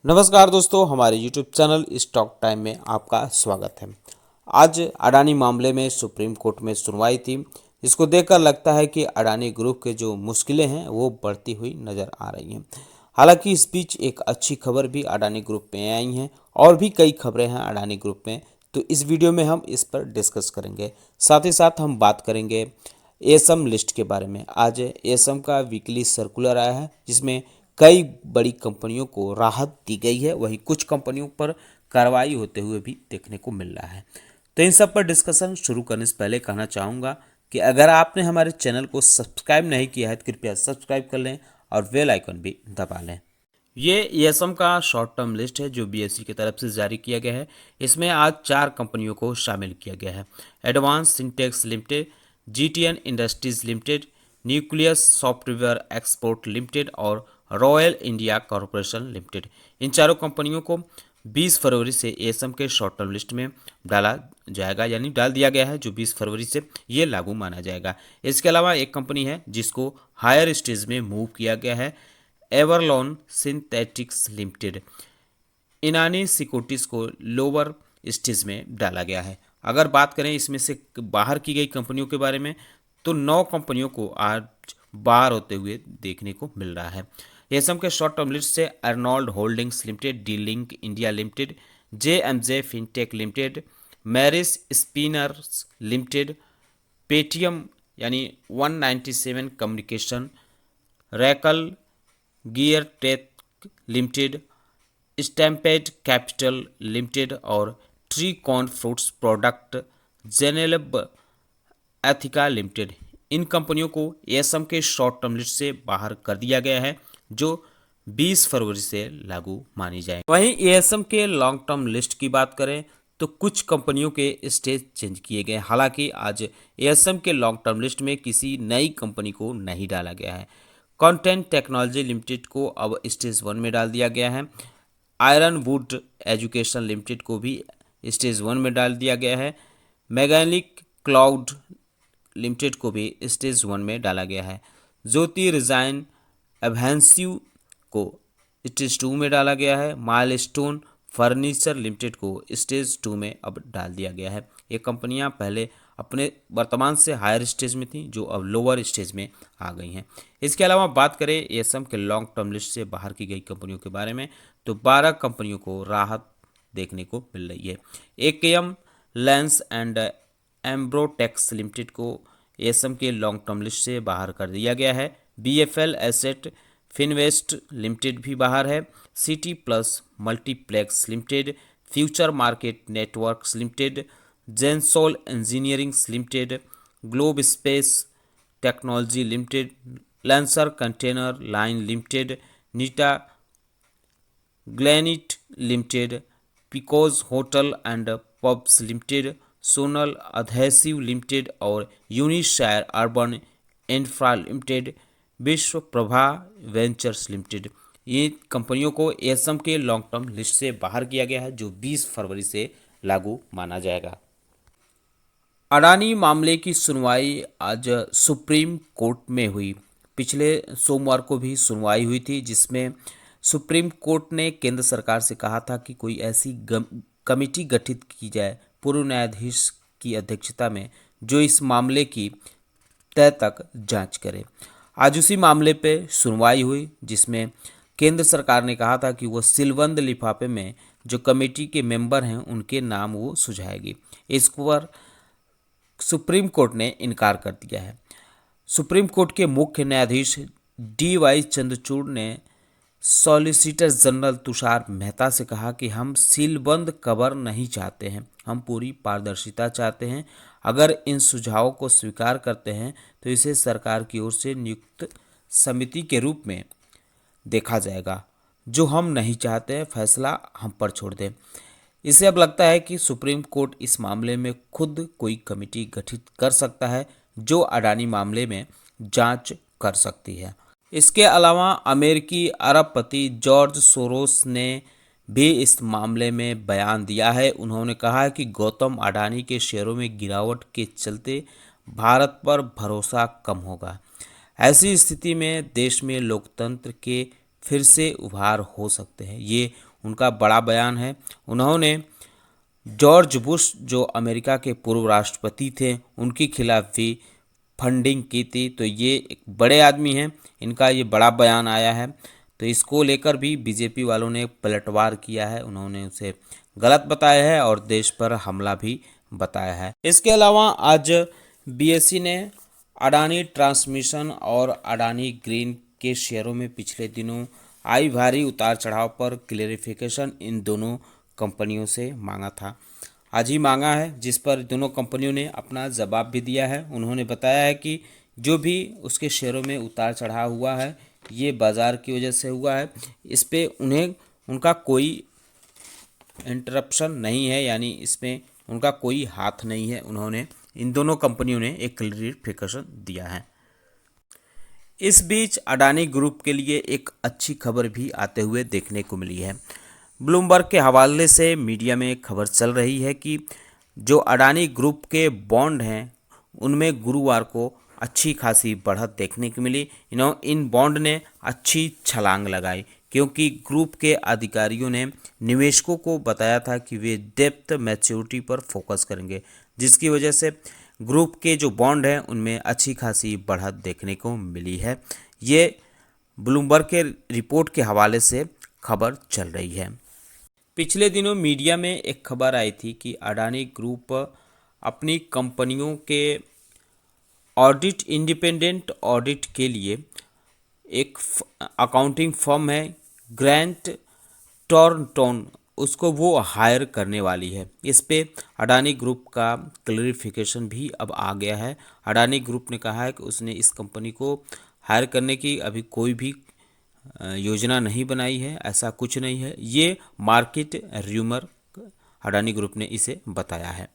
नमस्कार दोस्तों, हमारे YouTube चैनल स्टॉक टाइम में आपका स्वागत है। आज अडानी मामले में सुप्रीम कोर्ट में सुनवाई थी। इसको देखकर लगता है कि अडानी ग्रुप के जो मुश्किलें हैं वो बढ़ती हुई नज़र आ रही हैं। हालांकि इस बीच एक अच्छी खबर भी अडानी ग्रुप में आई हैं और भी कई खबरें हैं अडानी ग्रुप में, तो इस वीडियो में हम इस पर डिस्कस करेंगे। साथ ही साथ हम बात करेंगे एसम लिस्ट के बारे में। आज एसम का वीकली सर्कुलर आया है जिसमें कई बड़ी कंपनियों को राहत दी गई है, वहीं कुछ कंपनियों पर कार्रवाई होते हुए भी देखने को मिल रहा है। तो इन सब पर डिस्कशन शुरू करने से पहले कहना चाहूँगा कि अगर आपने हमारे चैनल को सब्सक्राइब नहीं किया है तो कृपया सब्सक्राइब कर लें और बेल आइकन भी दबा लें। ये एसम का शॉर्ट टर्म लिस्ट है जो बीएसई की तरफ से जारी किया गया है। इसमें आज 4 कंपनियों को शामिल किया गया है। Advance Syntex Limited, GTN Industries Limited, Nucleus Software Export Limited और रॉयल इंडिया कॉरपोरेशन लिमिटेड। इन चारों कंपनियों को 20 फरवरी से एसम के शॉर्ट टर्म लिस्ट में डाला जाएगा, यानी डाल दिया गया है, जो 20 फरवरी से ये लागू माना जाएगा। इसके अलावा एक कंपनी है जिसको हायर स्टेज में मूव किया गया है, एवरलॉन सिंथेटिक्स लिमिटेड। इनानी सिक्योरिटीज को लोअर स्टेज में डाला गया है। अगर बात करें इसमें से बाहर की गई कंपनियों के बारे में, तो 9 कंपनियों को आज बाहर होते हुए देखने को मिल रहा है। एसम के शॉर्ट टर्म लिस्ट से Arnold Holdings Limited, D Link India Limited, JMJ Fintech Limited, Maris Spinners Limited, Paytm यानी 197 communication, RACL Gear Tech Limited, Stampede Capital Limited और Tricom Fruits Product Zenlabs Ethica Limited. इन कंपनियों को एसम के short term list से बाहर कर दिया गया है, जो 20 फरवरी से लागू मानी जाए। वहीं एएसएम के लॉन्ग टर्म लिस्ट की बात करें तो कुछ कंपनियों के स्टेज चेंज किए गए। हालांकि आज एएसएम के लॉन्ग टर्म लिस्ट में किसी नई कंपनी को नहीं डाला गया है। कंटेंट टेक्नोलॉजी लिमिटेड को अब स्टेज 1 में डाल दिया गया है। आयरन वुड एजुकेशन लिमिटेड को भी स्टेज 1 में डाल दिया गया है। मैग्नेटिक क्लाउड लिमिटेड को भी स्टेज 1 में डाला गया है। ज्योति रिजाइन एवेंस्यू को स्टेज 2 में डाला गया है। माइलस्टोन फर्नीचर लिमिटेड को स्टेज 2 में अब डाल दिया गया है। ये कंपनियां पहले अपने वर्तमान से हायर स्टेज में थी, जो अब लोअर स्टेज में आ गई हैं। इसके अलावा बात करें एसएम के लॉन्ग टर्म लिस्ट से बाहर की गई कंपनियों के बारे में, तो 12 कंपनियों को राहत देखने को मिल रही है। एकेएम लेंस एंड एम्ब्रोटेक्स लिमिटेड को एसएम के लॉन्ग टर्म लिस्ट से बाहर कर दिया गया है। बीएफएल एसेट फिनवेस्ट लिमिटेड भी बाहर है। City Plus Multiplex Limited, Future Market Networks Limited, Gensol Engineering Limited, Globe Space Technology Limited, Lancer Container Line Limited, Nitta ग्लेनिट Limited, Pecos Hotel and Pubs Limited, Sonal Adhesive Limited और Unishire urban infra limited, विश्व Prabha ventures limited. ये कंपनियों को SM के long term list से बाहर किया गया है, जो 20 फरवरी से लागू माना जाएगा। अडानी मामले की सुनवाई आज सुप्रीम कोर्ट में हुई। पिछले सोमवार को भी सुनवाई हुई थी, जिसमें सुप्रीम कोर्ट ने केंद्र सरकार से कहा था कि कोई ऐसी कमेटी गठित की जाए पूर्व न्यायाधीश की अध्यक्षता में, जो इस मामले की तय तक जांच करे। आज उसी मामले पे सुनवाई हुई, जिसमें केंद्र सरकार ने कहा था कि वो सीलबंद लिफाफे में जो कमेटी के मेंबर हैं उनके नाम वो सुझाएगी। इस पर सुप्रीम कोर्ट ने इनकार कर दिया है। सुप्रीम कोर्ट के मुख्य न्यायाधीश DY चंद्रचूड़ ने सॉलिसिटर जनरल तुषार मेहता से कहा कि हम सीलबंद कवर नहीं चाहते हैं, हम पूरी पारदर्शिता चाहते हैं। अगर इन सुझावों को स्वीकार करते हैं तो इसे सरकार की ओर से नियुक्त समिति के रूप में देखा जाएगा। जो हम नहीं चाहते हैं, फैसला हम पर छोड़ दें। इसे अब लगता है कि सुप्रीम कोर्ट इस मामले में खुद कोई कमेटी गठित कर सकता है, जो अडानी मामले में जांच कर सकती है। इसके अलावा अमेरिकी अरबपति जॉर्ज सोरोस ने भी इस मामले में बयान दिया है। उन्होंने कहा है कि गौतम अडानी के शेयरों में गिरावट के चलते भारत पर भरोसा कम होगा। ऐसी स्थिति में देश में लोकतंत्र के फिर से उभार हो सकते हैं। ये उनका बड़ा बयान है। उन्होंने जॉर्ज बुश जो अमेरिका के पूर्व राष्ट्रपति थे उनके खिलाफ भी फंडिंग की थी। तो ये एक बड़े आदमी हैं, इनका ये बड़ा बयान आया है। तो इसको लेकर भी बीजेपी वालों ने पलटवार किया है, उन्होंने उसे गलत बताया है और देश पर हमला भी बताया है। इसके अलावा आज बीएसई ने अडानी ट्रांसमिशन और अडानी ग्रीन के शेयरों में पिछले दिनों आई भारी उतार चढ़ाव पर क्लेरिफिकेशन इन दोनों कंपनियों से मांगा था। आज ही मांगा है, जिस पर दोनों कंपनियों ने अपना जवाब भी दिया है। उन्होंने बताया है कि जो भी उसके शेयरों में उतार चढ़ाव हुआ है ये बाज़ार की वजह से हुआ है, इस पे उन्हें उनका कोई इंटरप्शन नहीं है, यानी इसमें उनका कोई हाथ नहीं है। उन्होंने इन दोनों कंपनियों ने एक क्लैरिफिकेशन दिया है। इस बीच अडानी ग्रुप के लिए एक अच्छी खबर भी आते हुए देखने को मिली है। ब्लूमबर्ग के हवाले से मीडिया में खबर चल रही है कि जो अडानी ग्रुप के बॉन्ड हैं उनमें गुरुवार को अच्छी खासी बढ़त देखने को मिली। इन बॉन्ड ने अच्छी छलांग लगाई क्योंकि ग्रुप के अधिकारियों ने निवेशकों को बताया था कि वे डेप्थ मैच्योरिटी पर फोकस करेंगे, जिसकी वजह से ग्रुप के जो बॉन्ड हैं उनमें अच्छी खासी बढ़त देखने को मिली है। ये ब्लूमबर्ग के रिपोर्ट के हवाले से खबर चल रही है। पिछले दिनों मीडिया में एक खबर आई थी कि अडानी ग्रुप अपनी कंपनियों के ऑडिट, इंडिपेंडेंट ऑडिट के लिए एक अकाउंटिंग फर्म है ग्रांट थॉर्नटन, उसको वो हायर करने वाली है। इस पे अडानी ग्रुप का क्लैरिफिकेशन भी अब आ गया है। अडानी ग्रुप ने कहा है कि उसने इस कंपनी को हायर करने की अभी कोई भी योजना नहीं बनाई है, ऐसा कुछ नहीं है। ये मार्केट र्यूमर अडानी ग्रुप ने इसे बताया है।